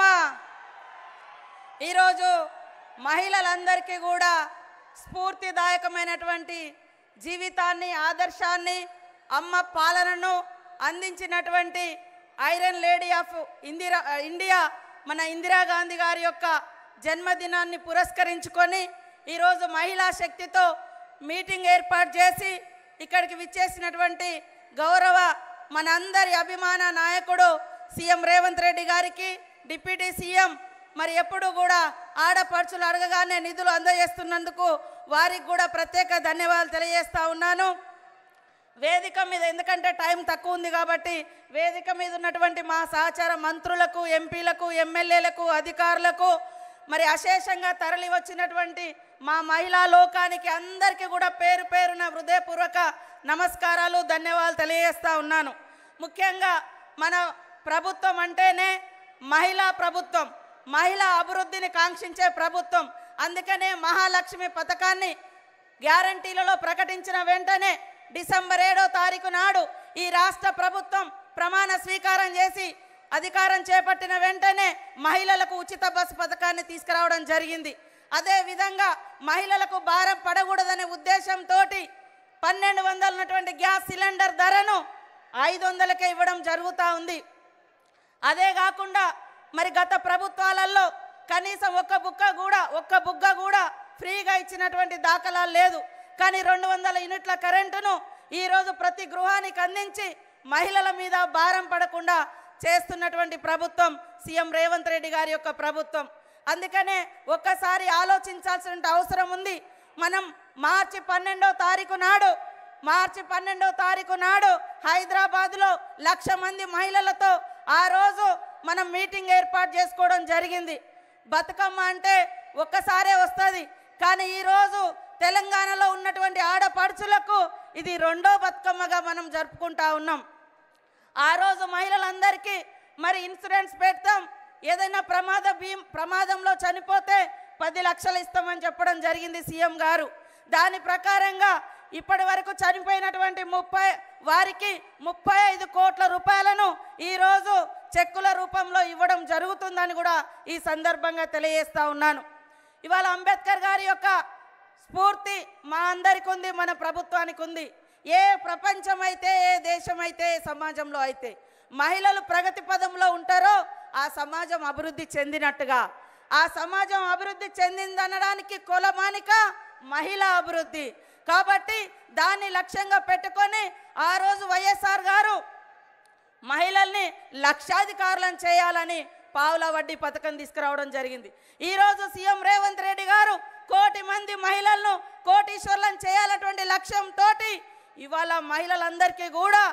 అమ్మమ్మ ఈరోజు మహిళలందరికీ కూడా స్ఫూర్తిదాయకమైనటువంటి జీవితాన్ని ఆదర్శాన్ని అమ్మ పాలనను అందించినటువంటి ఐరన్ లేడీ ఆఫ్ ఇండియా మన ఇందిరాగాంధీ గారి యొక్క జన్మదినాన్ని పురస్కరించుకొని ఈరోజు మహిళా శక్తితో మీటింగ్ ఏర్పాటు చేసి ఇక్కడికి విచ్చేసినటువంటి గౌరవ మనందరి అభిమాన నాయకుడు సీఎం రేవంత్ రెడ్డి గారికి డిప్యూటీ సీఎం మరి ఎప్పుడు కూడా ఆడపడుచులు అడగగానే నిధులు అందజేస్తున్నందుకు వారికి కూడా ప్రత్యేక ధన్యవాదాలు తెలియజేస్తా ఉన్నాను. వేదిక మీద ఎందుకంటే టైం తక్కువ ఉంది కాబట్టి వేదిక మీద ఉన్నటువంటి మా సహచార మంత్రులకు ఎంపీలకు ఎమ్మెల్యేలకు అధికారులకు మరి అశేషంగా తరలి వచ్చినటువంటి మా మహిళా లోకానికి అందరికీ కూడా పేరు పేరున హృదయపూర్వక నమస్కారాలు ధన్యవాదాలు తెలియజేస్తా ఉన్నాను. ముఖ్యంగా మన ప్రభుత్వం అంటేనే మహిళా ప్రభుత్వం, మహిళా అభివృద్ధిని కాంక్షించే ప్రభుత్వం. అందుకనే మహాలక్ష్మి పథకాన్ని గ్యారంటీలలో ప్రకటించిన వెంటనే డిసెంబర్ 7వ తారీఖు నాడు ఈ రాష్ట్ర ప్రభుత్వం ప్రమాణ స్వీకారం చేసి అధికారం చేపట్టిన వెంటనే మహిళలకు ఉచిత బస్సు పథకాన్ని తీసుకురావడం జరిగింది. అదేవిధంగా మహిళలకు భారం పడకూడదనే ఉద్దేశంతో 1200 ఉన్నటువంటి గ్యాస్ సిలిండర్ ధరను 500కే ఇవ్వడం జరుగుతూ ఉంది. అదే కాకుండా మరి గత ప్రభుత్వాలలో కనీసం ఒక్క బుగ్గ కూడా ఫ్రీగా ఇచ్చినటువంటి దాఖలాలు లేదు. కానీ 200 యూనిట్ల కరెంటును ఈరోజు ప్రతి గృహానికి అందించి మహిళల మీద భారం పడకుండా చేస్తున్నటువంటి ప్రభుత్వం సీఎం రేవంత్ రెడ్డి గారి యొక్క ప్రభుత్వం. అందుకనే ఒక్కసారి ఆలోచించాల్సిన అవసరం ఉంది. మనం మార్చి 12వ తారీఖు నాడు హైదరాబాద్లో 1,00,000 మంది మహిళలతో ఆ రోజు మనం మీటింగ్ ఏర్పాటు చేసుకోవడం జరిగింది. బతుకమ్మ అంటే ఒక్కసారే వస్తుంది, కానీ ఈరోజు తెలంగాణలో ఉన్నటువంటి ఆడపడుచులకు ఇది 2వ బతుకమ్మగా మనం జరుపుకుంటా ఉన్నాం. ఆ రోజు మహిళలందరికీ మరి ఇన్సూరెన్స్ పెడతాం, ఏదైనా ప్రమాదంలో చనిపోతే 10 లక్షలు ఇస్తామని చెప్పడం జరిగింది సీఎం గారు. దాని ప్రకారంగా ఇప్పటి వరకు చనిపోయినటువంటి వారికి 35 కోట్ల రూపాయలను ఈరోజు చెక్కుల రూపంలో ఇవ్వడం జరుగుతుందని కూడా ఈ సందర్భంగా తెలియజేస్తా ఉన్నాను. ఇవాళ అంబేద్కర్ గారి యొక్క స్ఫూర్తి మా అందరికి ఉంది, మన ప్రభుత్వానికి ఉంది. ఏ ప్రపంచం అయితే, ఏ దేశం అయితే, ఏ సమాజంలో అయితే మహిళలు ప్రగతి పదంలో ఉంటారో ఆ సమాజం అభివృద్ధి చెందినట్టుగా, ఆ సమాజం అభివృద్ధి చెందిందనడానికి కొలమానిక మహిళా అభివృద్ధి. కాబట్టి దాన్ని లక్ష్యంగా పెట్టుకొని ఆ రోజు వైఎస్ఆర్ గారు మహిళల్ని లక్షాధికారులను చేయాలని పావుల వడ్డీ పథకం తీసుకురావడం జరిగింది. ఈరోజు సీఎం రేవంత్ రెడ్డి గారు 1 కోటి మంది మహిళలను కోటీశ్వర్లను చేయాలటువంటి లక్ష్యంతో ఇవాళ మహిళలందరికీ కూడా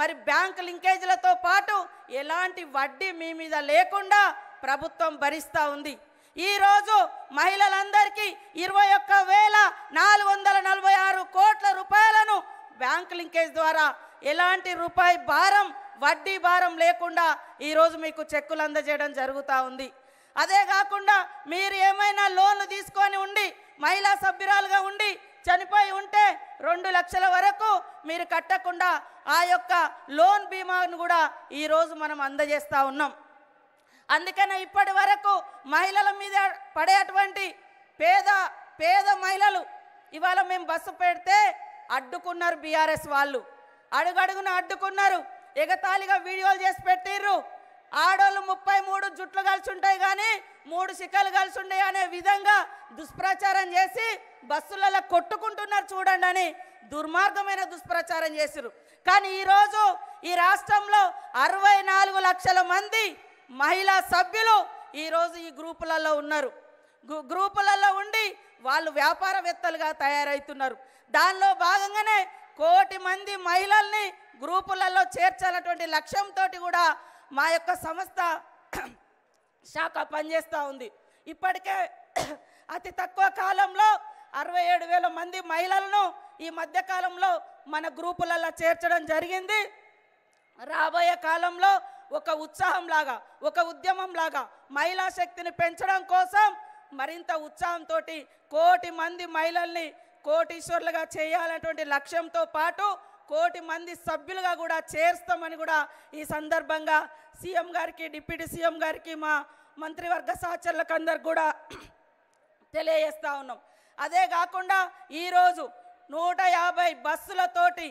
మరి బ్యాంక్ లింకేజీలతో పాటు ఎలాంటి వడ్డీ మీ మీద లేకుండా ప్రభుత్వం భరిస్తూ ఉంది. ఈరోజు మహిళలందరికీ 21,446 కోట్ల రూపాయలను బ్యాంక్ లింకేజ్ ద్వారా ఎలాంటి రూపాయి భారం, వడ్డీ భారం లేకుండా ఈరోజు మీకు చెక్కులు అందజేయడం జరుగుతూ ఉంది. అదే కాకుండా మీరు ఏమైనా లోన్లు తీసుకొని ఉండి మహిళా సభ్యురాలుగా ఉండి చనిపోయి ఉంటే 2 లక్షల వరకు మీరు కట్టకుండా ఆ యొక్క లోన్ బీమాను కూడా ఈరోజు మనం అందజేస్తూ ఉన్నాం. అందుకనే ఇప్పటి వరకు మహిళల మీద పడేటువంటి పేద మహిళలు ఇవాళ మేము బస్సు పెడితే అడ్డుకున్నారు. బీఆర్ఎస్ వాళ్ళు అడుగడుగున అడ్డుకున్నారు, ఎగతాళిగా వీడియోలు చేసి పెట్టిర్రు. ఆడోళ్ళు 33 జుట్లు కలిసి ఉంటాయి కానీ 3 శిఖలు కలిసి ఉంటాయి అనే విధంగా దుష్ప్రచారం చేసి బస్సులలో కొట్టుకుంటున్నారు చూడండి అని దుర్మార్గమైన దుష్ప్రచారం చేసిరు. కానీ ఈరోజు ఈ రాష్ట్రంలో 64 లక్షల మంది మహిళా సభ్యులు ఈరోజు ఈ గ్రూపులలో ఉన్నారు. గ్రూపులలో ఉండి వాళ్ళు వ్యాపారవేత్తలుగా తయారవుతున్నారు. దానిలో భాగంగానే 1 కోటి మంది మహిళల్ని గ్రూపులలో చేర్చాలన్నటువంటి లక్ష్యంతో కూడా మా యొక్క సంస్థ శాఖ పనిచేస్తూ ఉంది. ఇప్పటికే అతి తక్కువ కాలంలో 67,000 మంది మహిళలను ఈ మధ్యకాలంలో మన గ్రూపులలో చేర్చడం జరిగింది. రాబోయే కాలంలో ఒక ఉత్సాహంలాగా, ఒక ఉద్యమంలాగా మహిళా శక్తిని పెంచడం కోసం మరింత ఉత్సాహంతో 1 కోటి మంది మహిళల్ని కోటీశ్వర్లుగా చేయాలనేటువంటి లక్ష్యంతో పాటు 1 కోటి మంది సభ్యులుగా కూడా చేర్స్తామని కూడా ఈ సందర్భంగా సీఎం గారికి, డిప్యూటీ సీఎం గారికి, మా మంత్రివర్గ సహచరులకు అందరికి కూడా తెలియజేస్తా ఉన్నాం. అదే కాకుండా ఈరోజు 150 బస్సులతోటి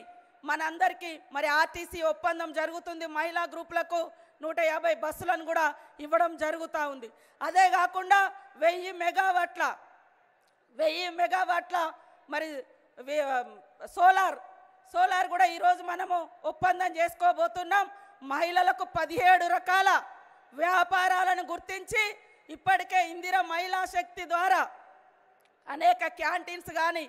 మనందరికీ మరి ఆర్టీసీ ఒప్పందం జరుగుతుంది. మహిళా గ్రూపులకు 150 బస్సులను కూడా ఇవ్వడం జరుగుతూ ఉంది. అదే కాకుండా 1000 మెగావాట్ల మరి సోలార్ కూడా ఈరోజు మనము ఒప్పందం చేసుకోబోతున్నాం. మహిళలకు 17 రకాల వ్యాపారాలను గుర్తించి ఇప్పటికే ఇందిరా మహిళా శక్తి ద్వారా అనేక క్యాంటీన్స్ కానీ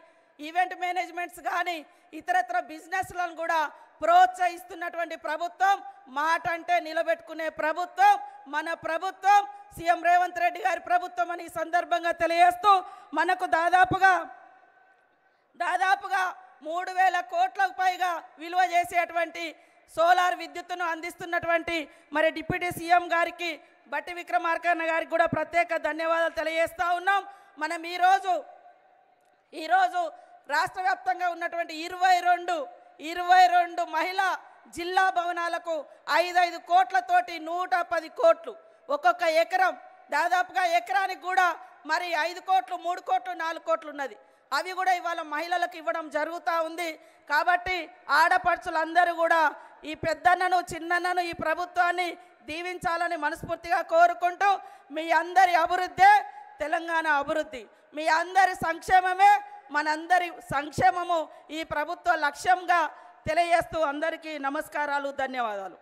ఈవెంట్ మేనేజ్మెంట్స్ కానీ ఇతరత్ర బిజినెస్లను కూడా ప్రోత్సహిస్తున్నటువంటి ప్రభుత్వం, మాట అంటే నిలబెట్టుకునే ప్రభుత్వం మన ప్రభుత్వం, సీఎం రేవంత్ రెడ్డి గారి ప్రభుత్వం అని ఈ సందర్భంగా తెలియజేస్తూ మనకు దాదాపుగా 3000 కోట్లకు పైగా విలువ చేసేటువంటి సోలార్ విద్యుత్తును అందిస్తున్నటువంటి మరి డిప్యూటీ సీఎం గారికి బట్టి విక్రమార్కన్న గారికి కూడా ప్రత్యేక ధన్యవాదాలు తెలియజేస్తూ ఉన్నాం. మనం ఈరోజు రాష్ట్ర వ్యాప్తంగా ఉన్నటువంటి 22 మహిళా జిల్లా భవనాలకు 5 కోట్లతోటి 110 కోట్లు, ఒక్కొక్క ఎకరం దాదాపుగా ఎకరానికి కూడా మరి 5 కోట్లు, 3 కోట్లు, 4 కోట్లు ఉన్నది. అవి కూడా ఇవాళ మహిళలకు ఇవ్వడం జరుగుతూ ఉంది. కాబట్టి ఆడపడుచులందరూ కూడా ఈ పెద్దన్నను చిన్నన్నను ఈ ప్రభుత్వాన్ని దీవించాలని మనస్ఫూర్తిగా కోరుకుంటూ మీ అందరి అభివృద్ధే తెలంగాణ అభివృద్ధి, మీ అందరి సంక్షేమమే మనందరి సంక్షేమము ఈ ప్రభుత్వ లక్ష్యంగా తెలియజేస్తూ అందరికీ నమస్కారాలు, ధన్యవాదాలు.